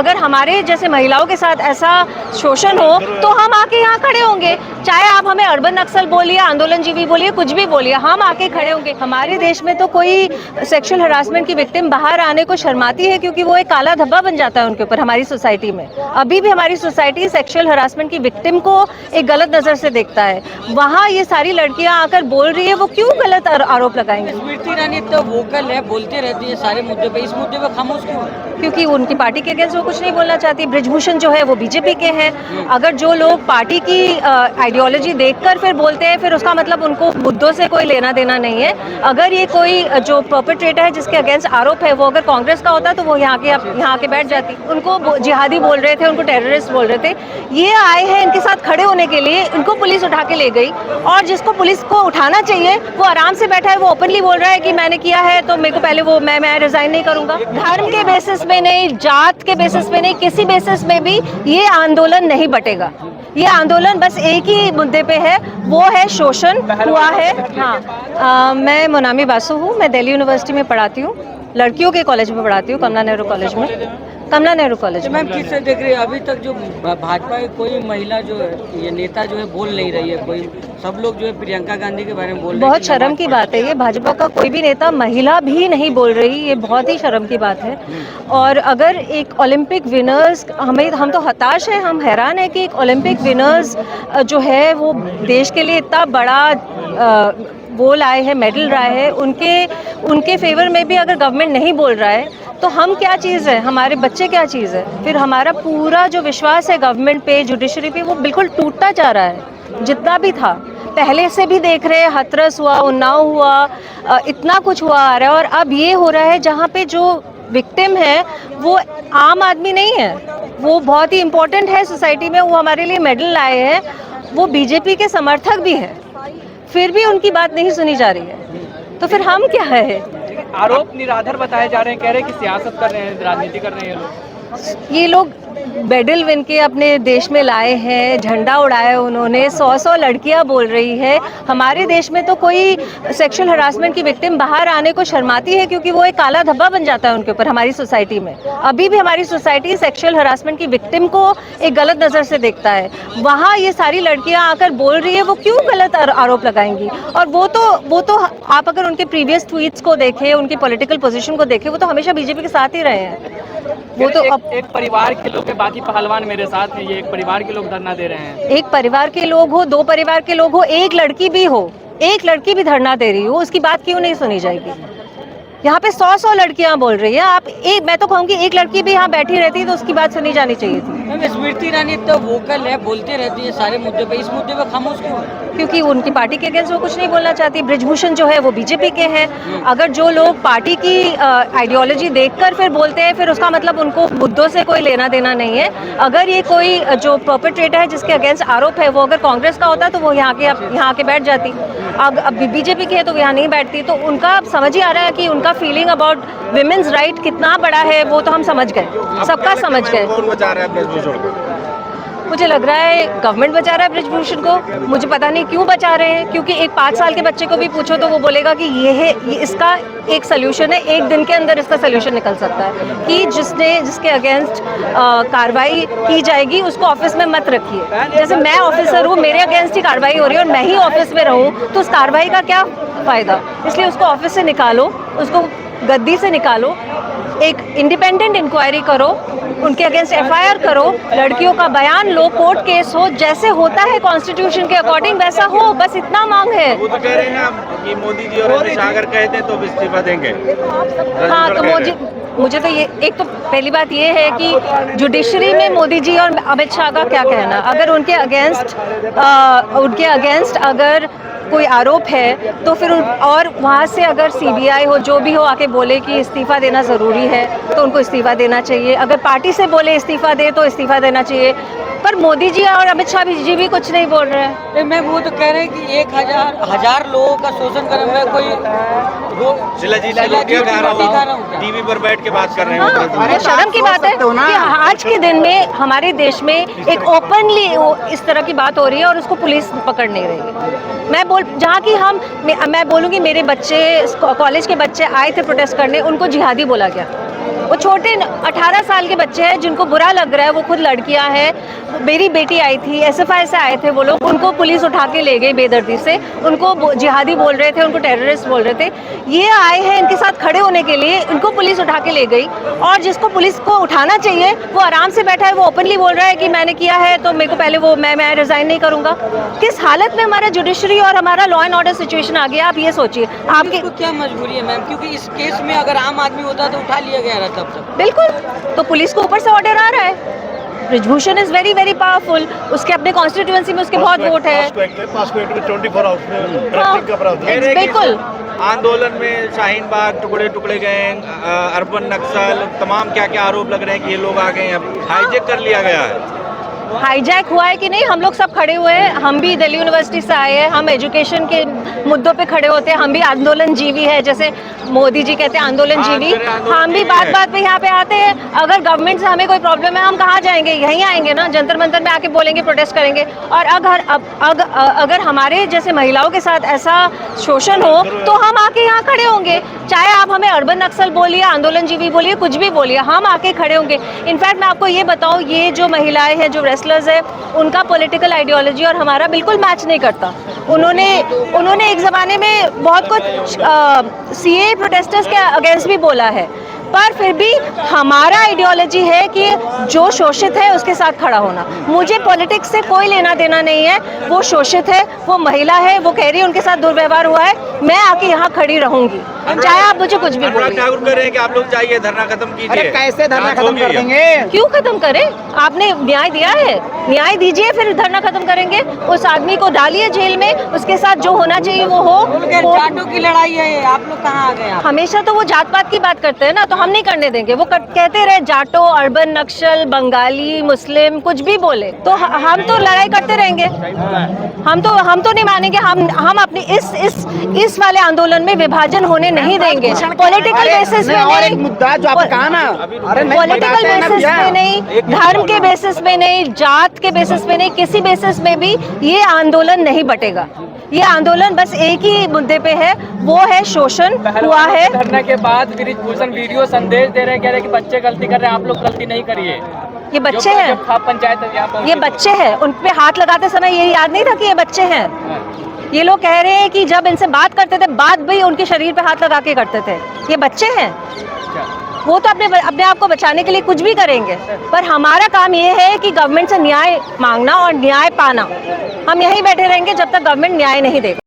अगर हमारे जैसे महिलाओं के साथ ऐसा शोषण हो तो हम आके यहाँ खड़े होंगे। चाहे आप हमें अर्बन नक्सल बोलिए, आंदोलनजीवी बोलिए, कुछ भी बोलिए, हम आके खड़े होंगे। हमारे देश में तो कोई सेक्सुअल हरासमेंट की विक्टिम बाहर आने को शर्माती है, क्योंकि वो एक काला धब्बा बन जाता है उनके ऊपर हमारी सोसाइटी में। अभी भी हमारी सोसाइटी सेक्सुअल हरासमेंट की विक्टिम को एक गलत नज़र से देखता है। वहाँ ये सारी लड़कियाँ आकर बोल रही है, वो क्यों गलत आरोप लगाएंगे? स्मृति ईरानी तो वोकल है, बोलती रहती है सारे मुद्दे पे, इस मुद्दे पे खामोश क्यों है? क्योंकि उनकी पार्टी के अगेंस्ट वो कुछ नहीं बोलना चाहती। ब्रिजभूषण जो है वो बीजेपी के हैं। अगर जो लोग पार्टी की आइडियोलॉजी देखकर फिर बोलते हैं, फिर उसका मतलब उनको मुद्दों से कोई लेना देना नहीं है। अगर ये कोई जो परपेट्रेटर है जिसके अगेंस्ट आरोप है, वो अगर कांग्रेस का होता तो वो यहाँ के बैठ जाती। उनको जिहादी बोल रहे थे, उनको टेररिस्ट बोल रहे थे। ये आए हैं इनके साथ खड़े होने के लिए, इनको पुलिस उठा के ले गई, और जिसको पुलिस को उठाना चाहिए वो आराम से बैठा है। वो ओपनली बोल रहा है कि मैंने किया है तो मेरे को पहले वो मैं रिजाइन नहीं करूंगा। धर्म के बेसिस में नहीं, जात के बेसिस में नहीं, किसी बेसिस में भी ये आंदोलन नहीं बटेगा। ये आंदोलन बस एक ही मुद्दे पे है, वो है शोषण हुआ है। हाँ, मैं मोनामी बासु हूँ। मैं दिल्ली यूनिवर्सिटी में पढ़ाती हूँ, लड़कियों के कॉलेज में पढ़ाती हूँ, कमला नेहरू कॉलेज में। कमला नेहरू कॉलेज में। मैम किससे देख रही है अभी तक जो भाजपा की कोई महिला जो है, ये नेता जो है बोल नहीं रही है, कोई सब लोग जो है प्रियंका गांधी के बारे में बोल रहे हैं। बहुत शर्म की बात है ये, भाजपा का कोई भी नेता महिला भी नहीं बोल रही, ये बहुत ही शर्म की बात है। और अगर एक ओलंपिक विनर्स, हम तो हताश हैं, हम हैरान हैं कि एक ओलंपिक विनर्स जो है वो देश के लिए इतना बड़ा वो लाए हैं, मेडल लाए हैं, उनके फेवर में भी अगर गवर्नमेंट नहीं बोल रहा है तो हम क्या चीज़ है, हमारे बच्चे क्या चीज़ है? फिर हमारा पूरा जो विश्वास है गवर्नमेंट पे, जुडिशरी पे, वो बिल्कुल टूटता जा रहा है। जितना भी था पहले से भी देख रहे हैं, हाथरस हुआ, उन्नाव हुआ, इतना कुछ हुआ आ रहा है, और अब ये हो रहा है जहाँ पे जो विक्टिम है वो आम आदमी नहीं है, वो बहुत ही इम्पोर्टेंट है सोसाइटी में, वो हमारे लिए मेडल लाए हैं, वो बीजेपी के समर्थक भी हैं, फिर भी उनकी बात नहीं सुनी जा रही है। तो फिर हम क्या है? आरोप निराधार बताए जा रहे हैं, कह रहे हैं कि सियासत कर रहे हैं, राजनीति कर रहे हैं ये लोग मेडल विन के अपने देश में लाए हैं, झंडा उड़ाया उन्होंने, 100 लड़कियां बोल रही है। हमारे देश में तो कोई सेक्सुअल हरासमेंट की विक्टिम बाहर आने को शर्माती है, क्योंकि वो एक काला धब्बा बन जाता है उनके ऊपर हमारी सोसाइटी में। अभी भी हमारी सोसाइटी सेक्सुअल हरासमेंट की विक्टिम को एक गलत नज़र से देखता है। वहाँ ये सारी लड़कियाँ आकर बोल रही है, वो क्यों गलत आरोप लगाएंगी? और वो तो आप अगर उनके प्रीवियस ट्वीट्स को देखें, उनकी पॉलिटिकल पोजीशन को देखें, वो तो हमेशा बीजेपी के साथ ही रहे हैं। वो तो एक परिवार के लोग, बाकी पहलवान मेरे साथ हैं, ये एक परिवार के लोग धरना दे रहे हैं। एक परिवार के लोग हो, दो परिवार के लोग हो, एक लड़की भी हो, एक लड़की भी धरना दे रही हो, उसकी बात क्यों नहीं सुनी जाएगी? यहाँ पे 100 लड़कियाँ बोल रही हैं, मैं तो कहूँगी एक लड़की भी यहाँ बैठी रहती तो उसकी बात सुनी जानी चाहिए थी। मैम स्मृति ईरानी तो वोकल है, बोलती रहती है सारे मुद्दे पे, इस मुद्दे पे खामोश क्यों है? क्योंकि उनकी पार्टी के अगेंस्ट वो कुछ नहीं बोलना चाहती। ब्रिजभूषण जो है वो बीजेपी के हैं। अगर जो लोग पार्टी की आइडियोलॉजी देखकर फिर बोलते हैं, फिर उसका मतलब उनको मुद्दों से कोई लेना देना नहीं है। अगर ये कोई जो परपेट्रेटर है जिसके अगेंस्ट आरोप है, वो अगर कांग्रेस का होता तो वो यहाँ के बैठ जाती। अब बीजेपी की है तो यहाँ नहीं बैठती। तो उनका समझ ही आ रहा है कि उनका फीलिंग अबाउट विमेंस राइट कितना बड़ा है, वो तो हम समझ गए, सबका समझ गए। मुझे लग रहा है गवर्नमेंट बचा रहा है ब्रिजभूषण को। मुझे पता नहीं क्यों बचा रहे हैं, क्योंकि एक 5 साल के बच्चे को भी पूछो तो वो बोलेगा कि ये इसका एक सल्यूशन है, एक दिन के अंदर इसका सल्यूशन निकल सकता है कि जिसके अगेंस्ट कार्रवाई की जाएगी उसको ऑफिस में मत रखिए। जैसे मैं ऑफिसर हूँ, मेरे अगेंस्ट ही कार्रवाई हो रही है और मैं ही ऑफिस में रहूँ तो उस कार्रवाई का क्या फ़ायदा? इसलिए उसको ऑफिस से निकालो, उसको गद्दी से निकालो, एक इंडिपेंडेंट इंक्वायरी करो, उनके अगेंस्ट एफआईआर करो, लड़कियों का बयान लो, कोर्ट केस हो, जैसे होता है कॉन्स्टिट्यूशन के अकॉर्डिंग वैसा हो, बस इतना मांग है। वो तो कह रहे हैं कि मोदी जी और अमित शाह अगर कहते हैं तो इस्तीफा देंगे। हाँ, तो मुझे तो ये एक तो पहली बात ये है कि जुडिशरी में मोदी जी और अमित शाह का क्या कहना। अगर उनके अगेंस्ट अगर कोई आरोप है तो फिर और वहाँ से अगर सीबीआई हो, जो भी हो, आके बोले कि इस्तीफा देना ज़रूरी है तो उनको इस्तीफा देना चाहिए। अगर पार्टी से बोले इस्तीफा दे तो इस्तीफा देना चाहिए। पर मोदी जी और अमित शाह जी भी कुछ नहीं बोल रहे हैं। मैं वो तो कह रहे हैं कि 1000 लोगों का शोषण करने में कोई शिलाजीत से लोग क्या कह रहा हूँ, टीवी पर बैठ के बात कर रहे हैं। हाँ, ये शर्म की बात है कि आज के दिन में हमारे देश में एक ओपनली इस तरह की बात हो रही है और उसको पुलिस पकड़ नहीं रही है। जहाँ की मैं बोलूँगी मेरे बच्चे कॉलेज के बच्चे आए थे प्रोटेस्ट करने, उनको जिहादी बोला गया। वो छोटे 18 साल के बच्चे हैं जिनको बुरा लग रहा है, वो खुद लड़कियां हैं। मेरी बेटी आई थी, एसएफआई से आए थे वो लोग, उनको पुलिस उठा के ले गई बेदर्दी से, उनको जिहादी बोल रहे थे, उनको टेररिस्ट बोल रहे थे। ये आए हैं इनके साथ खड़े होने के लिए, इनको पुलिस उठा के ले गई। और जिसको पुलिस को उठाना चाहिए वो आराम से बैठा है, वो ओपनली बोल रहा है कि मैंने किया है तो मेरे को पहले वो मैं रिजाइन नहीं करूंगा। किस हालत में हमारा जुडिशरी और हमारा लॉ एंड ऑर्डर सिचुएशन आ गया, आप ये सोचिए। आपकी क्या मजबूरी है मैम, क्योंकि इस केस में अगर आम आदमी होता तो उठा लिया गया रहता। बिल्कुल, तो पुलिस को ऊपर से ऑर्डर आ रहा है। Brijbhushan is very very powerful, उसके अपने कॉन्स्टिट्यूएंसी में उसके बहुत वोट है। बिल्कुल, आंदोलन में शाहीन बाग, टुकड़े टुकड़े गैंग, अर्बन नक्सल, तमाम क्या क्या आरोप लग रहे हैं कि ये लोग आ गए हैं, हाईजैक कर लिया गया है। हाईजैक हुआ है कि नहीं, हम लोग सब खड़े हुए हैं। हम भी दिल्ली यूनिवर्सिटी से आए हैं, हम एजुकेशन के मुद्दों पे खड़े होते हैं। हम भी आंदोलन जीवी है, जैसे मोदी जी कहते हैं आंदोलन जीवी। हम भी बात बात पे यहाँ पे आते हैं। अगर गवर्नमेंट से हमें कोई प्रॉब्लम है, हम कहाँ जाएंगे? यहीं आएंगे ना, जंतर मंतर में आके बोलेंगे, प्रोटेस्ट करेंगे। और अगर हमारे जैसे महिलाओं के साथ ऐसा शोषण हो तो हम आके यहाँ खड़े होंगे। चाहे आप हमें अर्बन नक्सल बोलिए, आंदोलन जीवी बोलिए, कुछ भी बोलिए, हम आके खड़े होंगे। इनफैक्ट मैं आपको ये बताऊँ, ये जो महिलाएं हैं, जो रेसलर्स है, उनका पॉलिटिकल आइडियोलॉजी और हमारा बिल्कुल मैच नहीं करता। उन्होंने एक ज़माने में बहुत कुछ सीए प्रोटेस्टर्स के अगेंस्ट भी बोला है, पर फिर भी हमारा आइडियोलॉजी है कि जो शोषित है उसके साथ खड़ा होना। मुझे पॉलिटिक्स से कोई लेना देना नहीं है। वो शोषित है, वो महिला है, वो कह रही है उनके साथ दुर्व्यवहार हुआ है, मैं आके यहाँ खड़ी रहूंगी, चाहे आप मुझे कुछ भी बोलिए। ठाकुर कह रहे हैं कि आप लोग जाइए, धरना खत्म कीजिए। कैसे धरना खत्म कर देंगे? क्यों खत्म करें? आपने न्याय दिया है, न्याय दीजिए, फिर धरना खत्म करेंगे। उस आदमी को डालिए जेल में, उसके साथ जो होना चाहिए वो हो। जाटों की लड़ाई है, आप लोग कहाँ आ गए? हमेशा तो वो जात पात की बात करते हैं ना, तो हम नहीं करने देंगे। वो कहते रहे जाटो, अर्बन नक्सल, बंगाली, मुस्लिम, कुछ भी बोले, तो हम तो लड़ाई करते रहेंगे। हम तो नहीं मानेंगे। हम अपनी इस वाले आंदोलन में विभाजन होने नहीं देंगे। पॉलिटिकल बेसिस पे और एक नहीं, मुद्दा जो आप कहा ना, पॉलिटिकल बेसिस पे नहीं, धर्म के बेसिस पे नहीं, जात के बेसिस पे नहीं, किसी बेसिस पे भी ये आंदोलन नहीं बटेगा। ये आंदोलन बस एक ही मुद्दे पे है, वो है शोषण हुआ है। धरने के बाद ब्रिजभूषण वीडियो संदेश दे रहे हैं, कह रहे हैं कि बच्चे गलती कर रहे हैं, आप लोग गलती नहीं करिए। ये बच्चे हैं, पंचायत यहाँ ये बच्चे हैं। उन पे हाथ लगाते समय ये याद नहीं था कि ये बच्चे हैं। ये लोग कह रहे हैं कि जब इनसे बात करते थे, बात भी उनके शरीर पे हाथ लगा के करते थे। ये बच्चे हैं, वो तो अपने आप को बचाने के लिए कुछ भी करेंगे। पर हमारा काम ये है कि गवर्नमेंट से न्याय मांगना और न्याय पाना। हम यहीं बैठे रहेंगे जब तक गवर्नमेंट न्याय नहीं देगा।